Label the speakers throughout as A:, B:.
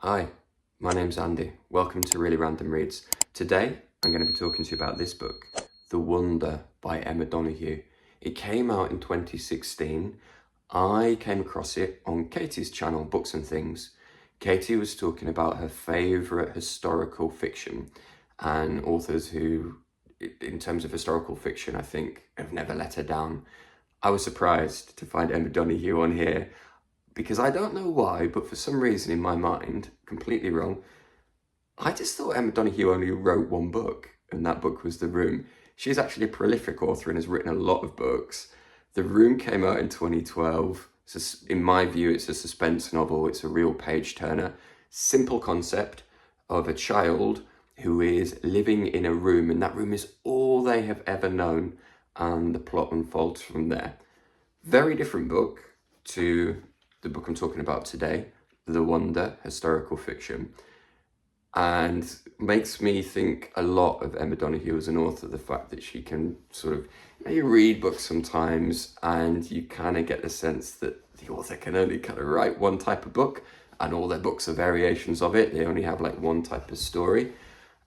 A: Hi, my name's Andy. Welcome to Really Random Reads. Today, I'm going to be talking to you about this book, The Wonder by Emma Donoghue. It came out in 2016. I came across it on Katie's channel, Books and Things. Katie was talking about her favourite historical fiction and authors who, in terms of historical fiction, I think have never let her down. I was surprised to find Emma Donoghue on here, because I don't know why, but for some reason in my mind, completely wrong, I just thought Emma Donoghue only wrote one book, and that book was The Room. She's actually a prolific author and has written a lot of books. The Room came out in 2012. In my view, it's a suspense novel. It's a real page-turner. Simple concept of a child who is living in a room, and that room is all they have ever known, and the plot unfolds from there. Very different book to the book I'm talking about today, The Wonder, historical fiction, and makes me think a lot of Emma Donoghue as an author. The fact that she can sort of, you read books sometimes and you kind of get the sense that the author can only kind of write one type of book, and all their books are variations of it. They only have like one type of story.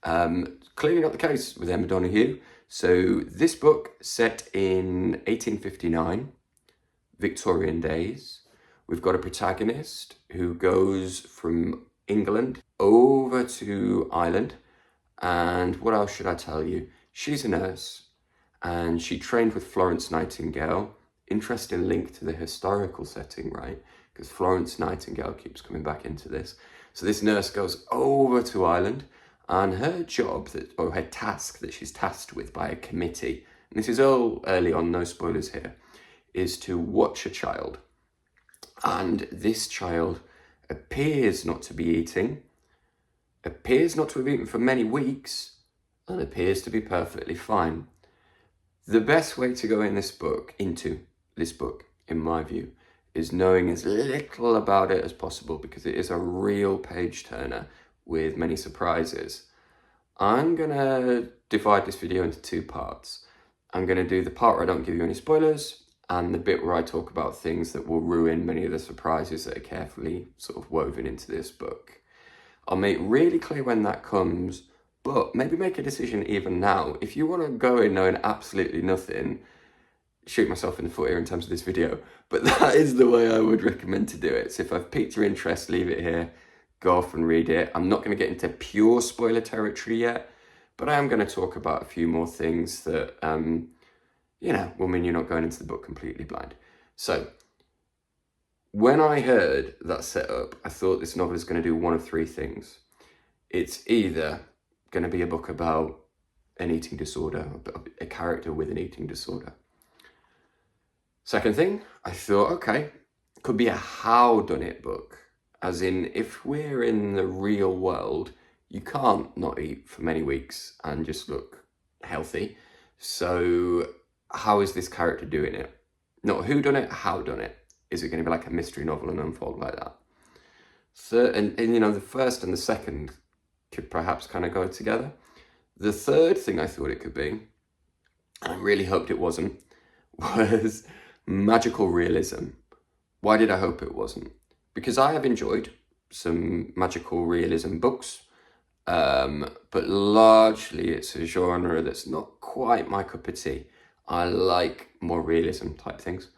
A: Clearly not the case with Emma Donoghue. So this book, set in 1859, Victorian days. We've got a protagonist who goes from England over to Ireland, and what else should I tell you? She's a nurse, and she trained with Florence Nightingale. Interesting link to the historical setting, right? Because Florence Nightingale keeps coming back into this. So this nurse goes over to Ireland, and her job, or her task that she's tasked with by a committee, and this is all early on, no spoilers here, is to watch a child. And this child appears not to be eating, appears not to have eaten for many weeks, and appears to be perfectly fine. The best way to go into this book, in my view, is knowing as little about it as possible, because it is a real page turner with many surprises. I'm gonna divide this video into two parts. I'm gonna do the part where I don't give you any spoilers, and the bit where I talk about things that will ruin many of the surprises that are carefully sort of woven into this book. I'll make really clear when that comes, but maybe make a decision even now. If you want to go in knowing absolutely nothing, shoot myself in the foot here in terms of this video, but that is the way I would recommend to do it. So if I've piqued your interest, leave it here, go off and read it. I'm not going to get into pure spoiler territory yet, but I am going to talk about a few more things that will mean you're not going into the book completely blind. So, when I heard that setup, I thought this novel is going to do one of three things. It's either going to be a book about an eating disorder, a character with an eating disorder. Second thing, I thought, okay, could be a how done it book. As in, if we're in the real world, you can't not eat for many weeks and just look healthy. So how is this character doing it? Not who done it, how done it. Is it going to be like a mystery novel and unfold like that? Third, and the first and the second could perhaps kind of go together. The third thing I thought it could be, and I really hoped it wasn't, was magical realism. Why did I hope it wasn't? Because I have enjoyed some magical realism books, but largely it's a genre that's not quite my cup of tea. I like more realism type things.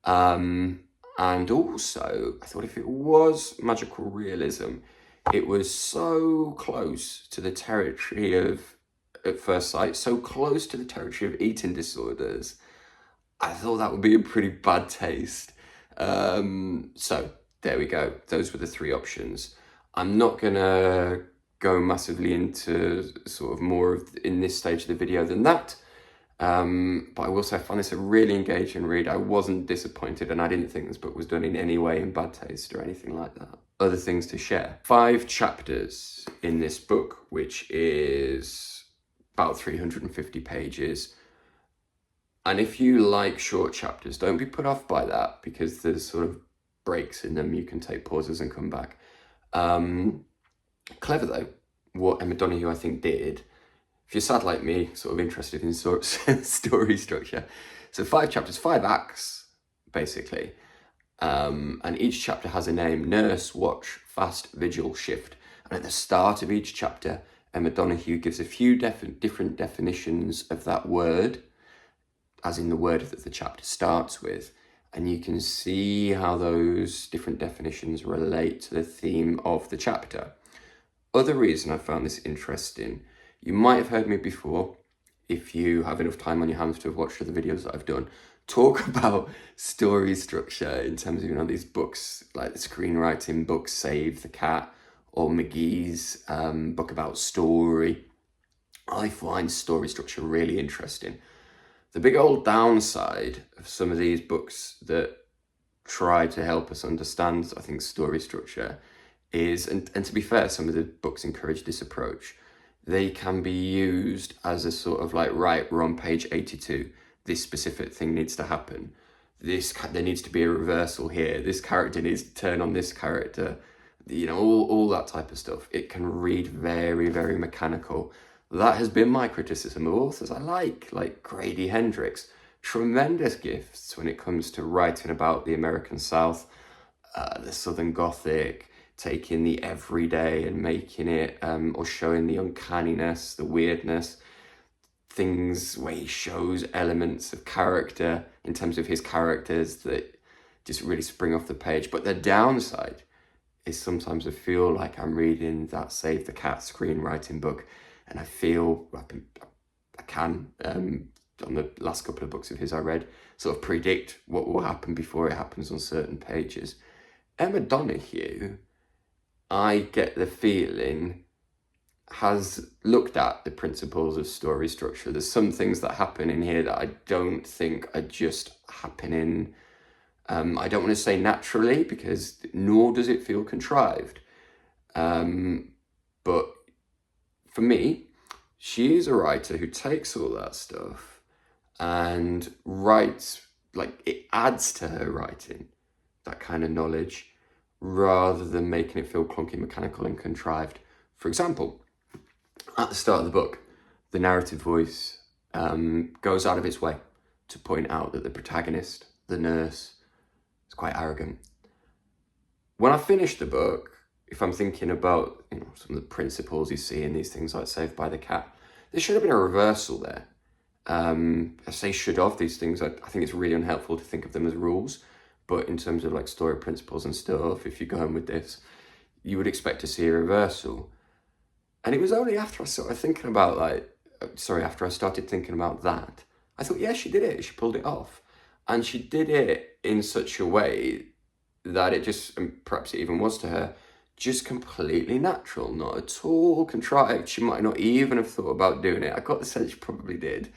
A: And also, I thought if it was magical realism, it was so close to the territory of, at first sight, so close to the territory of eating disorders, I thought that would be a pretty bad taste. So there we go. Those were the three options. I'm not gonna go massively into sort of more of in this stage of the video than that. But I will say I found this a really engaging read. I wasn't disappointed, and I didn't think this book was done in any way in bad taste or anything like that. Other things to share. 5 chapters in this book, which is about 350 pages. And if you like short chapters, don't be put off by that, because there's sort of breaks in them. You can take pauses and come back. Clever though, what Emma Donoghue I think did. If you're sad like me, sort of interested in story structure. So 5 chapters, 5 acts, basically. And each chapter has a name: nurse, watch, fast, vigil, shift. And at the start of each chapter, Emma Donoghue gives a few different definitions of that word, as in the word that the chapter starts with. And you can see how those different definitions relate to the theme of the chapter. Other reason I found this interesting, you might have heard me before, if you have enough time on your hands to have watched other videos that I've done, talk about story structure in terms of, these books, like the Screenwriting book, Save the Cat, or Mcgee's book about story. I find story structure really interesting. The big old downside of some of these books that try to help us understand, I think, story structure is, and to be fair, some of the books encourage this approach, they can be used as a sort of like, right, we're on page 82, this specific thing needs to happen. There needs to be a reversal here. This character needs to turn on this character. All that type of stuff. It can read very, very mechanical. That has been my criticism of authors I like Grady Hendrix. Tremendous gifts when it comes to writing about the American South, the Southern Gothic, taking the everyday and making it, or showing the uncanniness, the weirdness, things where he shows elements of character in terms of his characters that just really spring off the page. But the downside is sometimes I feel like I'm reading that Save the Cat screenwriting book, and I feel I can, on the last couple of books of his I read, sort of predict what will happen before it happens on certain pages. Emma Donoghue, I get the feeling, has looked at the principles of story structure. There's some things that happen in here that I don't think are just happening, I don't want to say naturally, because nor does it feel contrived. But for me, she is a writer who takes all that stuff and writes, like, it adds to her writing, that kind of knowledge, rather than making it feel clunky, mechanical and contrived. For example, at the start of the book, the narrative voice goes out of its way to point out that the protagonist, the nurse, is quite arrogant. When I finish the book, if I'm thinking about some of the principles you see in these things like Saved by the Cat, there should have been a reversal there. I say should have, these things, I think it's really unhelpful to think of them as rules, but in terms of like story principles and stuff, if you're going with this, you would expect to see a reversal. And it was only after I started thinking about after I started thinking about that, I thought, yeah, she did it, she pulled it off. And she did it in such a way that it just, and perhaps it even was to her, just completely natural, not at all contrived. She might not even have thought about doing it. I got the sense she probably did,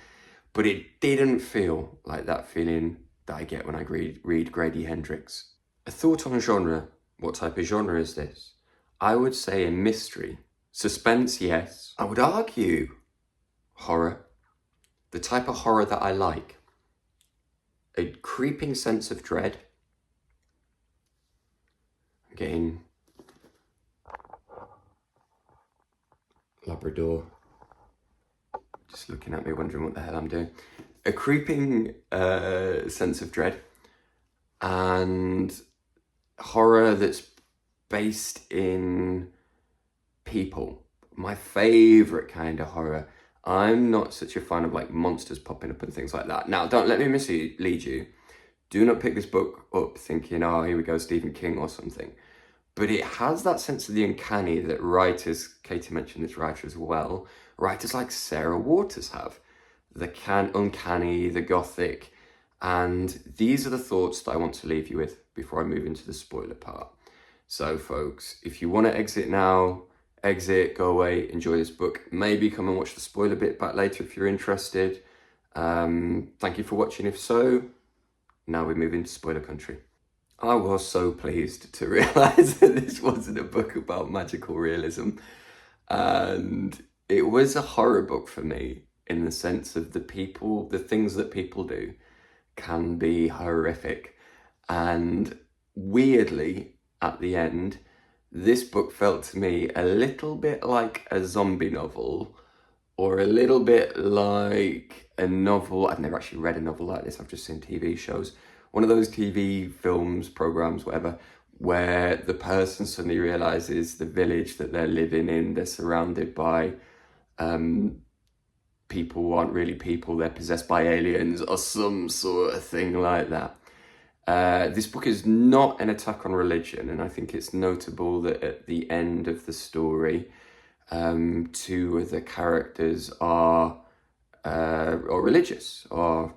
A: but it didn't feel like that feeling that I get when I read Grady Hendrix. A thought on genre. What type of genre is this? I would say a mystery. Suspense, yes. I would argue horror. The type of horror that I like. A creeping sense of dread. I'm getting Labrador just looking at me, wondering what the hell I'm doing. A creeping sense of dread and horror that's based in people. My favourite kind of horror. I'm not such a fan of like monsters popping up and things like that. Now, don't let me mislead you. Do not pick this book up thinking, oh, here we go, Stephen King or something. But it has that sense of the uncanny that writers, Katie mentioned this writer as well, writers like Sarah Waters have. The uncanny, the gothic. And these are the thoughts that I want to leave you with before I move into the spoiler part. So folks, if you want to exit now, exit, go away, enjoy this book. Maybe come and watch the spoiler bit back later if you're interested. Thank you for watching if so. Now we move into spoiler country. I was so pleased to realise that this wasn't a book about magical realism. And it was a horror book for me in the sense of the things that people do can be horrific. And weirdly, at the end, this book felt to me a little bit like a zombie novel, or a little bit like a novel. I've never actually read a novel like this, I've just seen TV shows, one of those TV films, programs, whatever, where the person suddenly realizes the village that they're living in, they're surrounded by people who aren't really people, they're possessed by aliens or some sort of thing like that. This book is not an attack on religion, and I think it's notable that at the end of the story, two of the characters are or religious or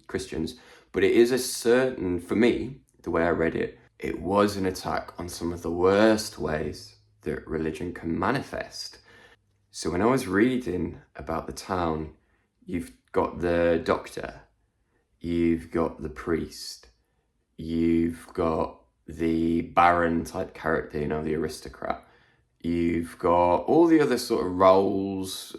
A: Christians, but it is a certain, for me, the way I read it, it was an attack on some of the worst ways that religion can manifest. So when I was reading about the town, you've got the doctor, you've got the priest, you've got the baron type character, you know, the aristocrat. You've got all the other sort of roles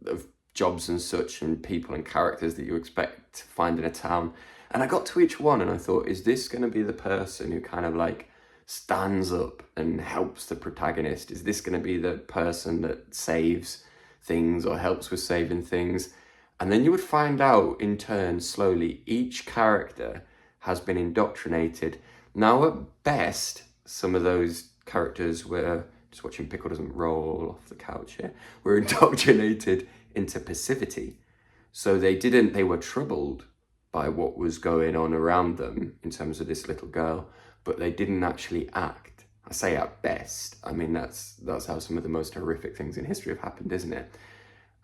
A: of jobs and such, and people and characters that you expect to find in a town. And I got to each one and I thought, is this going to be the person who kind of like stands up and helps the protagonist? Is this going to be the person that saves things or helps with saving things? And then you would find out in turn, slowly, each character has been indoctrinated. Now, at best, some of those characters were, just watching Pickle doesn't roll off the couch here, were indoctrinated into passivity. So they were troubled by what was going on around them in terms of this little girl, but they didn't actually act. I say at best, I mean, that's how some of the most horrific things in history have happened, isn't it?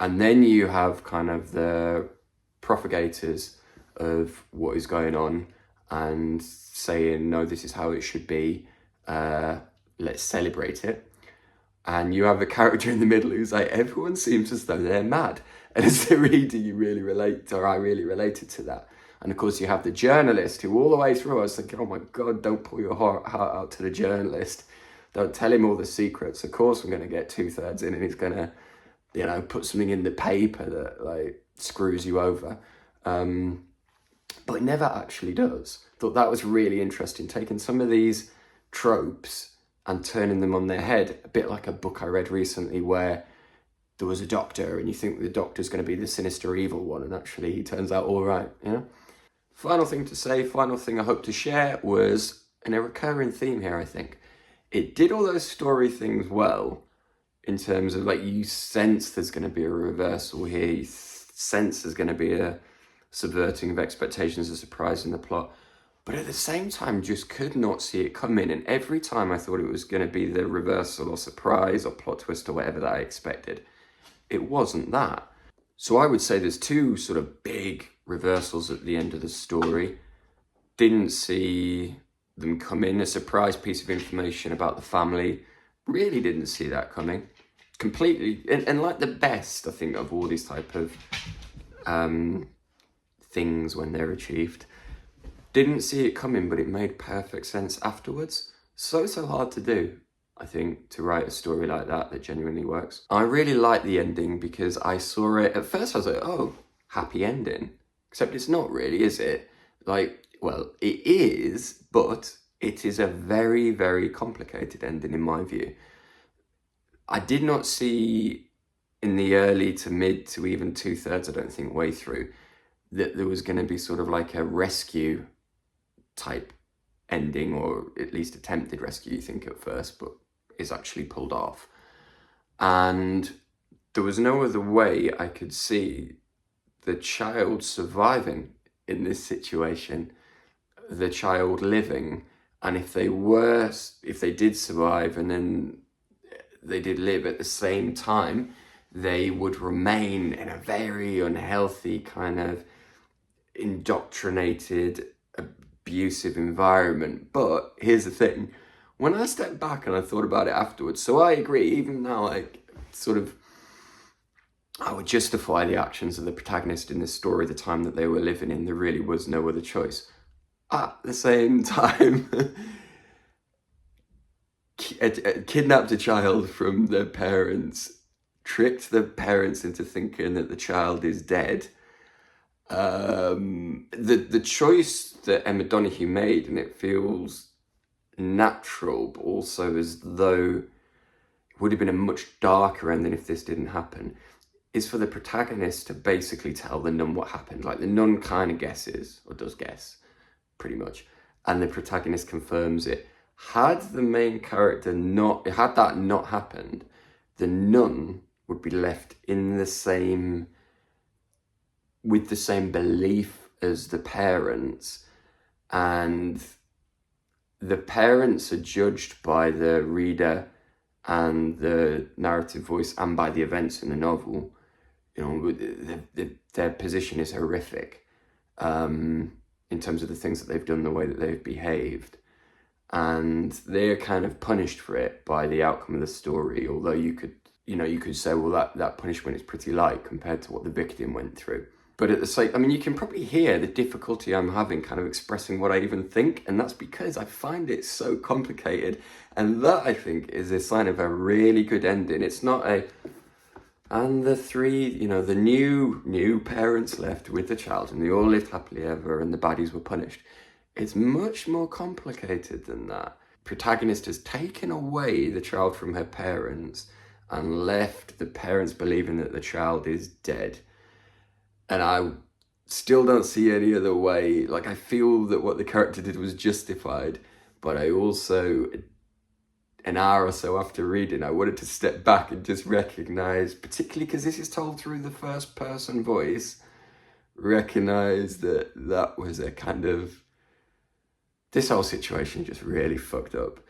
A: And then you have kind of the propagators of what is going on and saying, no, this is how it should be, let's celebrate it. And you have a character in the middle who's like, everyone seems as though they're mad. And as a reader, you really relate, or I really related to that. And of course, you have the journalist who all the way through, I was thinking, oh my God, don't pull your heart out to the journalist. Don't tell him all the secrets. Of course, I'm going to get 2/3 in and he's going to, you know, put something in the paper that like screws you over. But it never actually does. Thought that was really interesting, taking some of these tropes and turning them on their head, a bit like a book I read recently where there was a doctor and you think the doctor's going to be the sinister evil one, and actually he turns out all right, you know? Final thing to say, final thing I hope to share was, and a recurring theme here, I think, it did all those story things well in terms of like you sense there's going to be a reversal here, you sense there's going to be a subverting of expectations, a surprise in the plot, but at the same time just could not see it coming. And every time I thought it was going to be the reversal or surprise or plot twist or whatever that I expected, it wasn't that. So I would say there's two sort of big reversals at the end of the story. Didn't see them coming. A surprise piece of information about the family, really didn't see that coming. Completely, and like the best, I think, of all these type of things when they're achieved. Didn't see it coming, but it made perfect sense afterwards. So hard to do, I think, to write a story like that genuinely works. I really like the ending because I saw it, at first I was like, oh, happy ending. Except it's not really, is it? Like, well, it is, but it is a very, very complicated ending in my view. I did not see in the early to mid to even 2/3, I don't think, way through, that there was going to be sort of like a rescue type ending, or at least attempted rescue, you think at first, but is actually pulled off. And there was no other way I could see the child surviving in this situation, the child living, and if they did survive and then they did live at the same time, they would remain in a very unhealthy kind of indoctrinated, abusive environment. But here's the thing, when I stepped back and I thought about it afterwards, so I agree, even now, like, sort of, I would justify the actions of the protagonist in this story, the time that they were living in. There really was no other choice. At the same time, kidnapped a child from their parents, tricked the parents into thinking that the child is dead. The choice that Emma Donoghue made, and it feels natural, but also as though it would have been a much darker ending if this didn't happen, is for the protagonist to basically tell the nun what happened. Like, the nun kind of guesses, or does guess, pretty much. And the protagonist confirms it. Had the main character had that not happened, the nun would be left in the same, with the same belief as the parents, and the parents are judged by the reader and the narrative voice and by the events in the novel. You know, their position is horrific in terms of the things that they've done, the way that they've behaved. And they're kind of punished for it by the outcome of the story, although you could say, well, that punishment is pretty light compared to what the victim went through. But at the same, I mean, you can probably hear the difficulty I'm having kind of expressing what I even think, and that's because I find it so complicated. And that, I think, is a sign of a really good ending. It's not and the three, the new parents left with the child, and they all lived happily ever, and the baddies were punished. It's much more complicated than that. Protagonist has taken away the child from her parents and left the parents believing that the child is dead. And I still don't see any other way. Like, I feel that what the character did was justified, but I also, an hour or so after reading, I wanted to step back and just recognize, particularly because this is told through the first person voice, recognize that was a kind of, this whole situation just really fucked up.